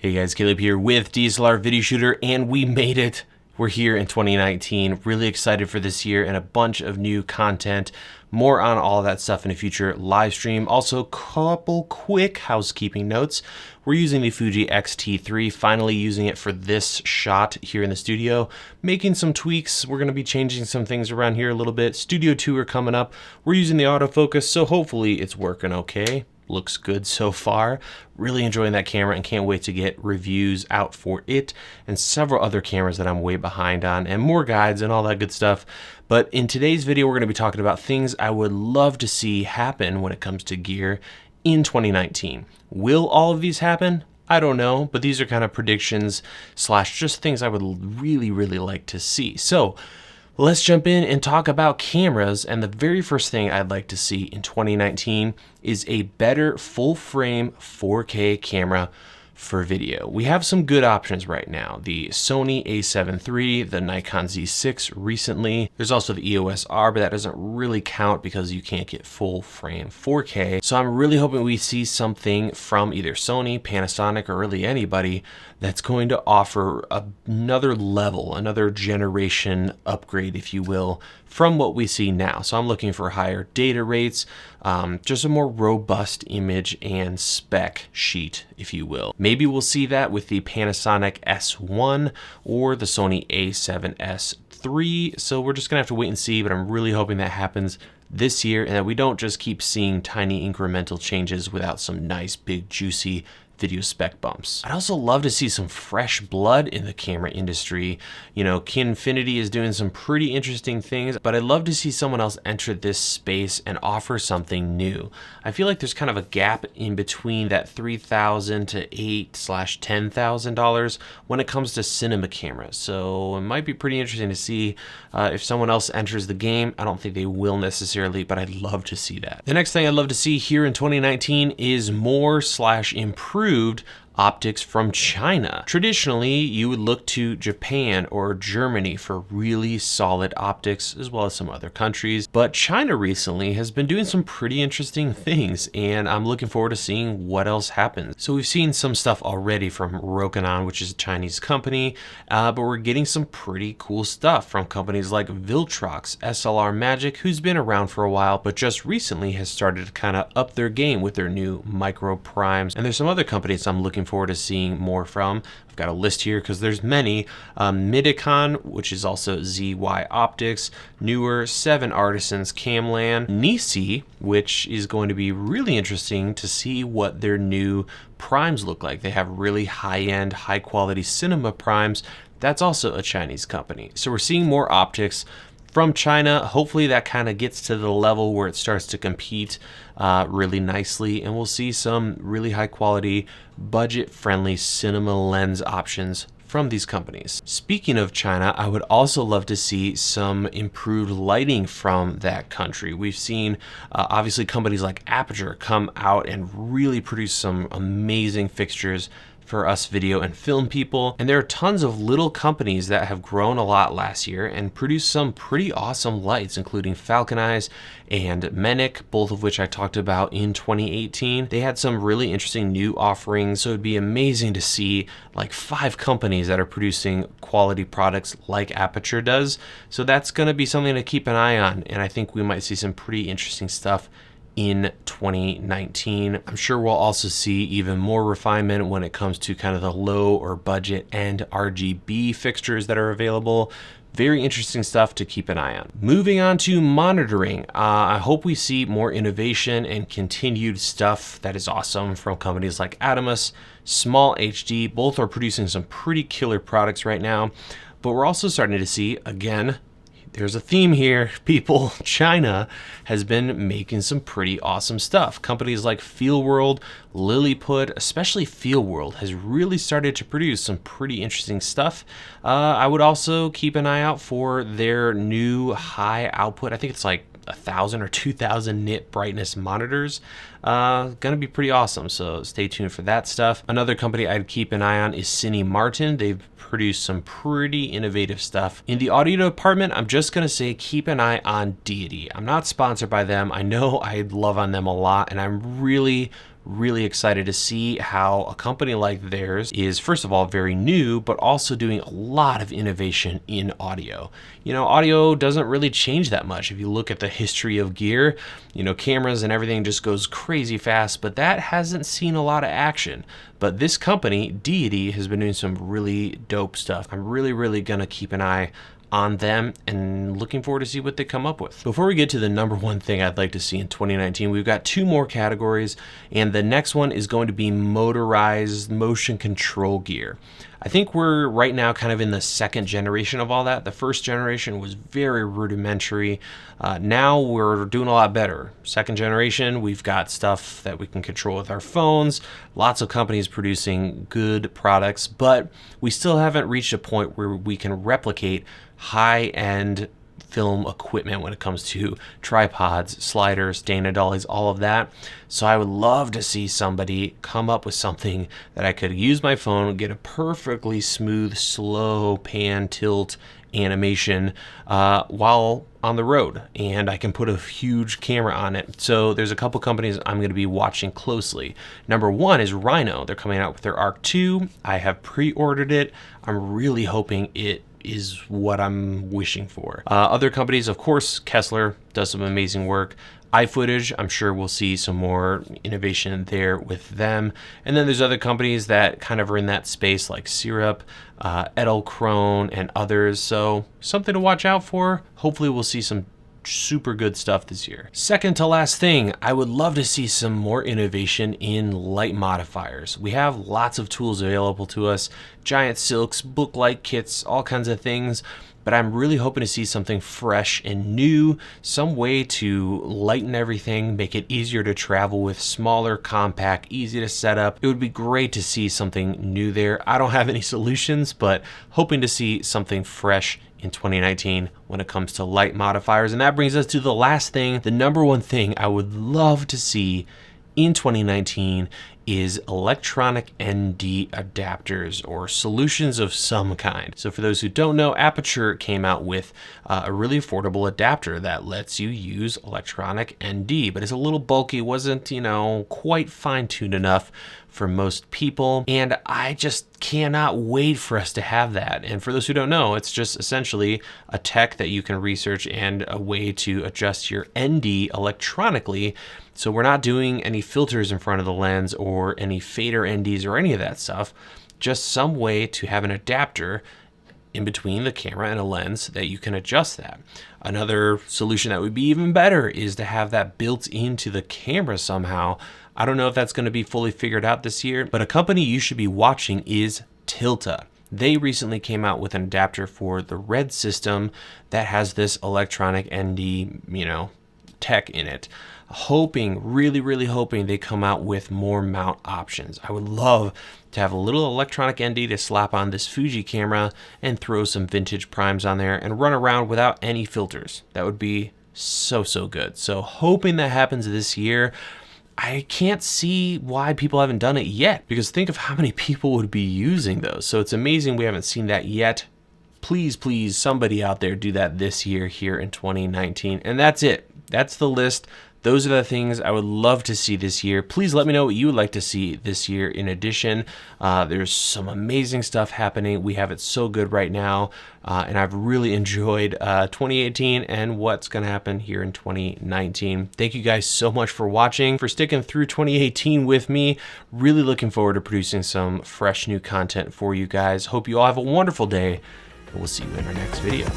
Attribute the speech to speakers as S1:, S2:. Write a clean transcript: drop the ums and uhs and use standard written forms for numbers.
S1: Hey guys, Caleb here with DSLR Video Shooter, and we made it. We're here in 2019. Really excited for this year and a bunch of new content. More on all of that stuff in a future live stream. Also, couple quick housekeeping notes. We're using the Fuji X-T3, finally using it for this shot here in the studio. Making some tweaks. We're going to be changing some things around here a little bit. Studio tour coming up. We're using the autofocus, so hopefully it's working okay. Looks good so far. Really enjoying that camera and can't wait to get reviews out for it and several other cameras that I'm way behind on and more guides and all that good stuff. But in today's video, we're going to be talking about things I would love to see happen when it comes to gear in 2019. Will all of these happen? I don't know, but these are kind of predictions slash just things I would really like to see. So let's jump in and talk about cameras, and the very first thing I'd like to see in 2019 is a better full frame 4K camera for video. We have some good options right now. The Sony a7 III, the Nikon Z6 recently. There's also the EOS R, but that doesn't really count because you can't get full frame 4K. So I'm really hoping we see something from either Sony, Panasonic, or really anybody that's going to offer another level, another generation upgrade, if you will, from what we see now. So I'm looking for higher data rates, just a more robust image and spec sheet, if you will. Maybe we'll see that with the Panasonic S1 or the Sony a7S III. So we're just gonna have to wait and see, but I'm really hoping that happens this year and that we don't just keep seeing tiny incremental changes without some nice, big, juicy video spec bumps. I'd also love to see some fresh blood in the camera industry. You know, Kinfinity is doing some pretty interesting things, but I'd love to see someone else enter this space and offer something new. I feel like there's kind of a gap in between that $3,000 to $8,000/$10,000 when it comes to cinema cameras. So it might be pretty interesting to see if someone else enters the game. I don't think they will necessarily, but I'd love to see that. The next thing I'd love to see here in 2019 is more slash improved optics from China. Traditionally, you would look to Japan or Germany for really solid optics, as well as some other countries. But China recently has been doing some pretty interesting things, and I'm looking forward to seeing what else happens. So we've seen some stuff already from Rokinon, which is a Chinese company, but we're getting some pretty cool stuff from companies like Viltrox, SLR Magic, who's been around for a while, but just recently has started to kind of up their game with their new MicroPrimes. And there's some other companies I'm looking forward to seeing more from. I've got a list here because there's many. Mitakon, which is also ZY Optics, Newer, 7 Artisans, Kamlan, Nisi, which is going to be really interesting to see what their new primes look like. They have really high-end, high-quality cinema primes. That's also a Chinese company. So we're seeing more optics from China. Hopefully that kind of gets to the level where it starts to compete really nicely, and we'll see some really high quality, budget friendly cinema lens options from these companies. Speaking of China, I would also love to see some improved lighting from that country. We've seen obviously companies like Aputure come out and really produce some amazing fixtures for us video and film people. And there are tons of little companies that have grown a lot last year and produced some pretty awesome lights, including Falcon and Menik, both of which I talked about in 2018. They had some really interesting new offerings. So it'd be amazing to see like 5 companies that are producing quality products like Aputure does. So that's gonna be something to keep an eye on. And I think we might see some pretty interesting stuff in 2019. I'm sure we'll also see even more refinement when it comes to kind of the low or budget and RGB fixtures that are available. Very interesting stuff to keep an eye on. Moving on to monitoring. I hope we see more innovation and continued stuff that is awesome from companies like Atomos, SmallHD. Both are producing some pretty killer products right now, but we're also starting to see, again, there's a theme here, people. China has been making some pretty awesome stuff. Companies like Feelworld, Lilliput, especially Feelworld, has really started to produce some pretty interesting stuff. I would also keep an eye out for their new high output. I think it's like 1,000 or 2,000 nit brightness monitors. Gonna be pretty awesome, so stay tuned for that stuff. Another company I'd keep an eye on is CineMartin. They've produced some pretty innovative stuff. In the audio department, I'm just gonna say keep an eye on Deity. I'm not sponsored by them. I know I love on them a lot, and I'm really Really excited to see how a company like theirs is, first of all, very new, but also doing a lot of innovation in audio. You know, audio doesn't really change that much. If you look at the history of gear, you know, cameras and everything just goes crazy fast, but that hasn't seen a lot of action. But this company, Deity, has been doing some really dope stuff. I'm really gonna keep an eye on them and looking forward to see what they come up with. Before we get to the number one thing I'd like to see in 2019, we've got two more categories, and the next one is going to be motorized motion control gear. I think we're right now kind of in the second generation of all that. The first generation was very rudimentary. Now we're doing a lot better. Second generation, we've got stuff that we can control with our phones. Lots of companies producing good products, but we still haven't reached a point where we can replicate high-end film equipment when it comes to tripods, sliders, Dana dollies, all of that. So I would love to see somebody come up with something that I could use my phone, get a perfectly smooth, slow pan tilt animation while on the road, and I can put a huge camera on it. So there's a couple companies I'm going to be watching closely. Number one is Rhino. They're coming out with their Arc II. I have pre-ordered it. I'm really hoping it is what I'm wishing for. Other companies, of course, Kessler does some amazing work. iFootage, I'm sure we'll see some more innovation there with them. And then there's other companies that kind of are in that space like Syrup, Edelkrone, and others. So something to watch out for. Hopefully we'll see some super good stuff this year. Second to last thing, I would love to see some more innovation in light modifiers. We have lots of tools available to us, giant silks, book light kits, all kinds of things, but I'm really hoping to see something fresh and new, some way to lighten everything, make it easier to travel with, smaller, compact, easy to set up. It would be great to see something new there. I don't have any solutions, but hoping to see something fresh in 2019 when it comes to light modifiers. And that brings us to the last thing. The number one thing I would love to see in 2019 is electronic ND adapters or solutions of some kind. So for those who don't know, Aputure came out with a really affordable adapter that lets you use electronic ND, but it's a little bulky, wasn't, you know, quite fine-tuned enough for most people, and I just cannot wait for us to have that. And for those who don't know, it's just essentially a tech that you can research and a way to adjust your ND electronically. So we're not doing any filters in front of the lens or any fader NDs or any of that stuff, just some way to have an adapter in between the camera and a lens that you can adjust that. Another solution that would be even better is to have that built into the camera somehow. I don't know if that's going to be fully figured out this year, but a company you should be watching is Tilta. They recently came out with an adapter for the Red system that has this electronic ND, you know, tech in it. Really hoping they come out with more mount options. I would love to have a little electronic ND to slap on this Fuji camera and throw some vintage primes on there and run around without any filters. That would be so good. So hoping that happens this year. I can't see why people haven't done it yet, because think of how many people would be using those. So it's amazing we haven't seen that yet. Please, somebody out there do that this year here in 2019. And that's it. That's the list. Those are the things I would love to see this year. Please let me know what you would like to see this year. In addition, there's some amazing stuff happening. We have it so good right now, and I've really enjoyed 2018 and what's going to happen here in 2019. Thank you guys so much for watching, for sticking through 2018 with me. Really looking forward to producing some fresh new content for you guys. Hope you all have a wonderful day, and we'll see you in our next video.